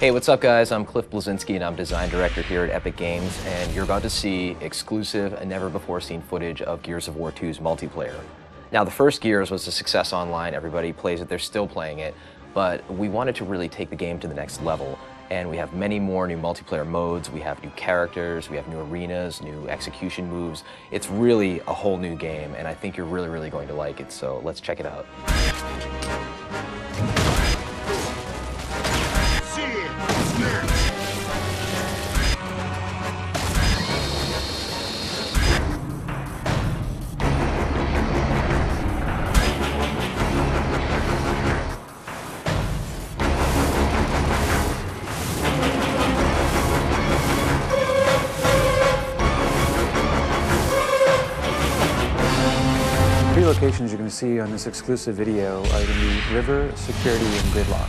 Hey, what's up guys? I'm Cliff Bleszinski and I'm design director here at Epic Games, and you're about to see exclusive and never before seen footage of Gears of War 2's multiplayer. Now, the first Gears was a success online, everybody plays it, they're still playing it, but we wanted to really take the game to the next level, and we have many more new multiplayer modes, we have new characters, we have new arenas, new execution moves. It's really a whole new game, and I think you're really going to like it, so let's check it out. Three locations you're going to see on this exclusive video are going to be River, Security, and Gridlock.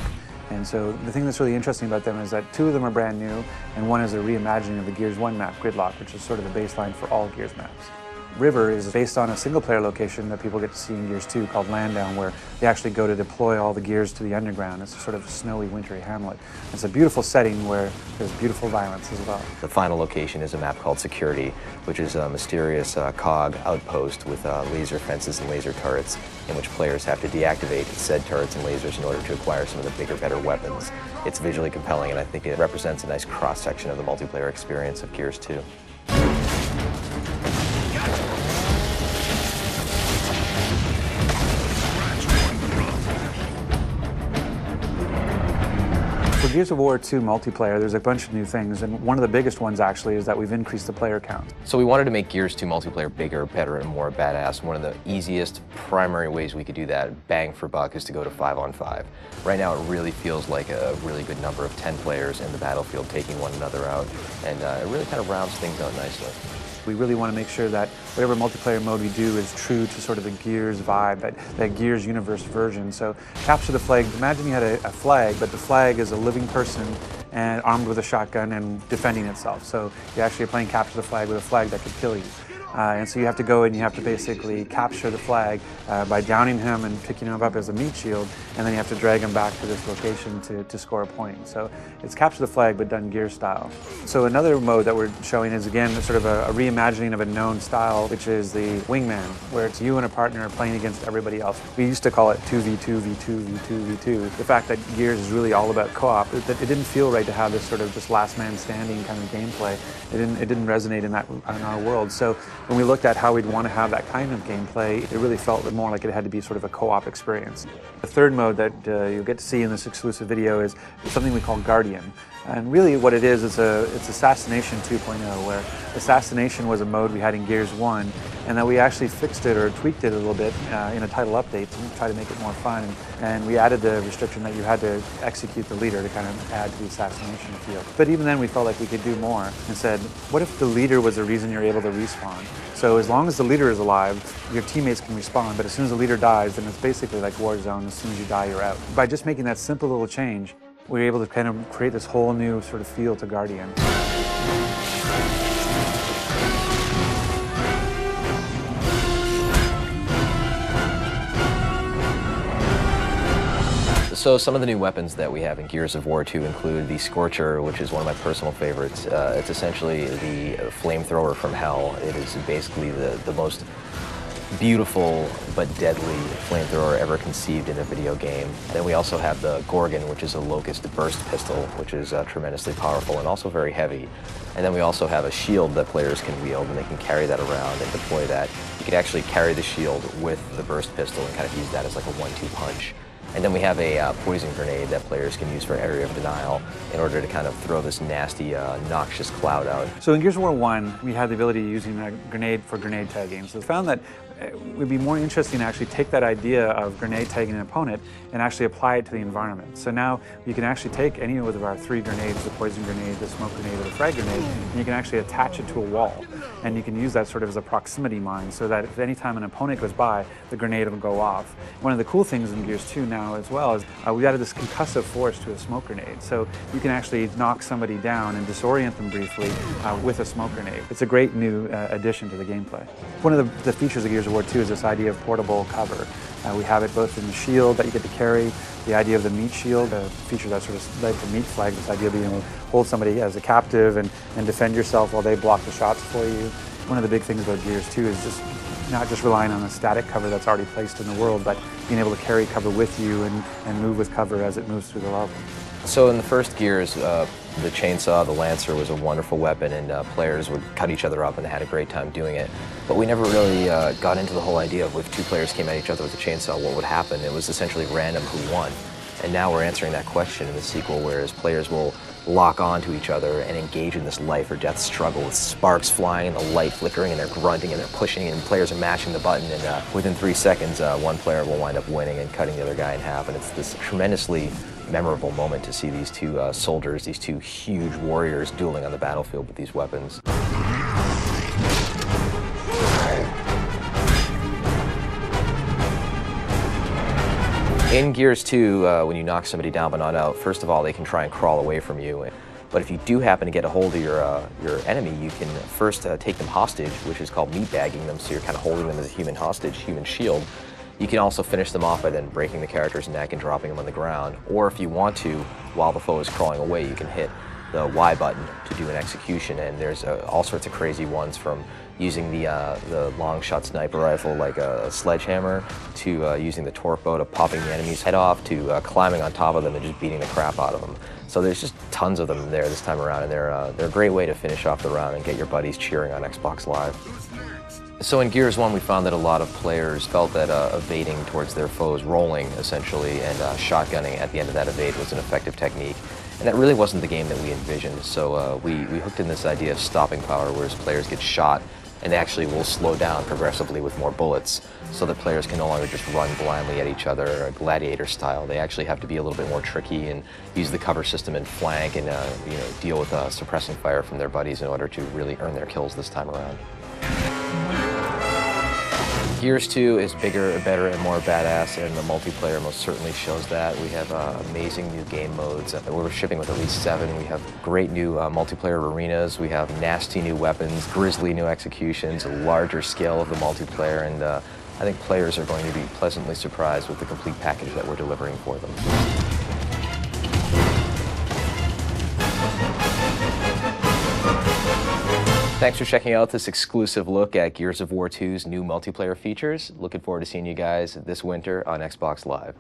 And so the thing that's really interesting about them is that two of them are brand new, and one is a reimagining of the Gears 1 map, Gridlock, which is sort of the baseline for all Gears maps. River is based on a single-player location that people get to see in Gears 2 called Landdown, where they actually go to deploy all the Gears to the underground. It's a sort of snowy, wintry hamlet. It's a beautiful setting where there's beautiful violence as well. The final location is a map called Security, which is a mysterious COG outpost with laser fences and laser turrets, in which players have to deactivate said turrets and lasers in order to acquire some of the bigger, better weapons. It's visually compelling, and I think it represents a nice cross-section of the multiplayer experience of Gears 2. For Gears of War 2 multiplayer, there's a bunch of new things, and one of the biggest ones actually is that we've increased the player count. So we wanted to make Gears 2 multiplayer bigger, better, and more badass. One of the easiest primary ways we could do that, bang for buck, is to go to 5-on-5. Right now it really feels like a really good number of 10 players in the battlefield taking one another out, and it really kind of rounds things out nicely. We really want to make sure that whatever multiplayer mode we do is true to sort of the Gears vibe, that Gears universe version. So capture the flag. Imagine you had a flag, but the flag is a living person and armed with a shotgun and defending itself. So you actually are playing capture the flag with a flag that could kill you. And so you have to go and you have to basically capture the flag by downing him and picking him up as a meat shield, and then you have to drag him back to this location to score a point. So it's capture the flag, but done Gear style. So another mode that we're showing is, again, sort of a reimagining of a known style, which is the Wingman, where it's you and a partner playing against everybody else. We used to call it 2v2, v2, v2, v2. The fact that Gears is really all about co-op, it didn't feel right to have this sort of just last man standing kind of gameplay. It didn't resonate in our world. So when we looked at how we'd want to have that kind of gameplay, it really felt more like it had to be sort of a co-op experience. The third mode that you'll get to see in this exclusive video is something we call Guardian. And really what it is, it's Assassination 2.0, where Assassination was a mode we had in Gears 1, and that we actually fixed it or tweaked it a little bit in a title update to try to make it more fun. And we added the restriction that you had to execute the leader to kind of add to the assassination field. But even then we felt like we could do more and said, what if the leader was the reason you're able to respawn? So as long as the leader is alive, your teammates can respawn, but as soon as the leader dies, then it's basically like Warzone. As soon as you die, you're out. By just making that simple little change, we were able to kind of create this whole new sort of feel to Guardian. So some of the new weapons that we have in Gears of War 2 include the Scorcher, which is one of my personal favorites. It's essentially the flamethrower from hell. It is basically the most beautiful but deadly flamethrower ever conceived in a video game. Then we also have the Gorgon, which is a Locust burst pistol, which is tremendously powerful and also very heavy. And then we also have a shield that players can wield, and they can carry that around and deploy that. You can actually carry the shield with the burst pistol and kind of use that as like a 1-2 punch. And then we have a poison grenade that players can use for area of denial in order to kind of throw this nasty, noxious cloud out. So in Gears of War 1, we had the ability of using a grenade for grenade tagging. So we found that it would be more interesting to actually take that idea of grenade tagging an opponent and actually apply it to the environment. So now you can actually take any of our 3 grenades, the poison grenade, the smoke grenade, or the frag grenade, and you can actually attach it to a wall. And you can use that sort of as a proximity mine, so that if any time an opponent goes by, the grenade will go off. One of the cool things in Gears 2 now as well is we added this concussive force to a smoke grenade. So you can actually knock somebody down and disorient them briefly with a smoke grenade. It's a great new addition to the gameplay. One of the features of Gears of War 2 is this idea of portable cover. We have it both in the shield that you get to carry, The idea of the meat shield, a feature that sort of led to Meat Flag, this idea of being able to hold somebody as a captive and defend yourself while they block the shots for you. One of the big things about Gears 2 is just not just relying on a static cover that's already placed in the world, but being able to carry cover with you and move with cover as it moves through the level. So in the first Gears, the chainsaw, the Lancer, was a wonderful weapon, and players would cut each other up and had a great time doing it. But we never really got into the whole idea of if two players came at each other with a chainsaw, what would happen. It was essentially random who won. And now we're answering that question in the sequel, whereas players will lock onto each other and engage in this life or death struggle with sparks flying and the light flickering, and they're grunting and they're pushing, and players are mashing the button, and within 3 seconds one player will wind up winning and cutting the other guy in half. And it's this tremendously memorable moment to see these two soldiers, these two huge warriors, dueling on the battlefield with these weapons. In Gears 2, when you knock somebody down but not out, first of all, they can try and crawl away from you. But if you do happen to get a hold of your enemy, you can first take them hostage, which is called meatbagging them, so you're kind of holding them as a human hostage, human shield. You can also finish them off by then breaking the character's neck and dropping them on the ground. Or if you want to, while the foe is crawling away, you can hit the Y button to do an execution. And there's all sorts of crazy ones, from using the long shot sniper rifle like a sledgehammer, to using the torque bow to popping the enemy's head off, to climbing on top of them and just beating the crap out of them. So there's just tons of them there this time around, and they're a great way to finish off the round and get your buddies cheering on Xbox Live. So in Gears 1, we found that a lot of players felt that evading towards their foes, rolling essentially, and shotgunning at the end of that evade was an effective technique. And that really wasn't the game that we envisioned. So we hooked in this idea of stopping power, whereas players get shot and they actually will slow down progressively with more bullets, so that players can no longer just run blindly at each other, gladiator style. They actually have to be a little bit more tricky and use the cover system and flank and deal with suppressing fire from their buddies in order to really earn their kills this time around. Gears 2 is bigger, better, and more badass, and the multiplayer most certainly shows that. We have amazing new game modes. We're shipping with at least 7. We have great new multiplayer arenas. We have nasty new weapons, grisly new executions, a larger scale of the multiplayer, and I think players are going to be pleasantly surprised with the complete package that we're delivering for them. Thanks for checking out this exclusive look at Gears of War 2's new multiplayer features. Looking forward to seeing you guys this winter on Xbox Live.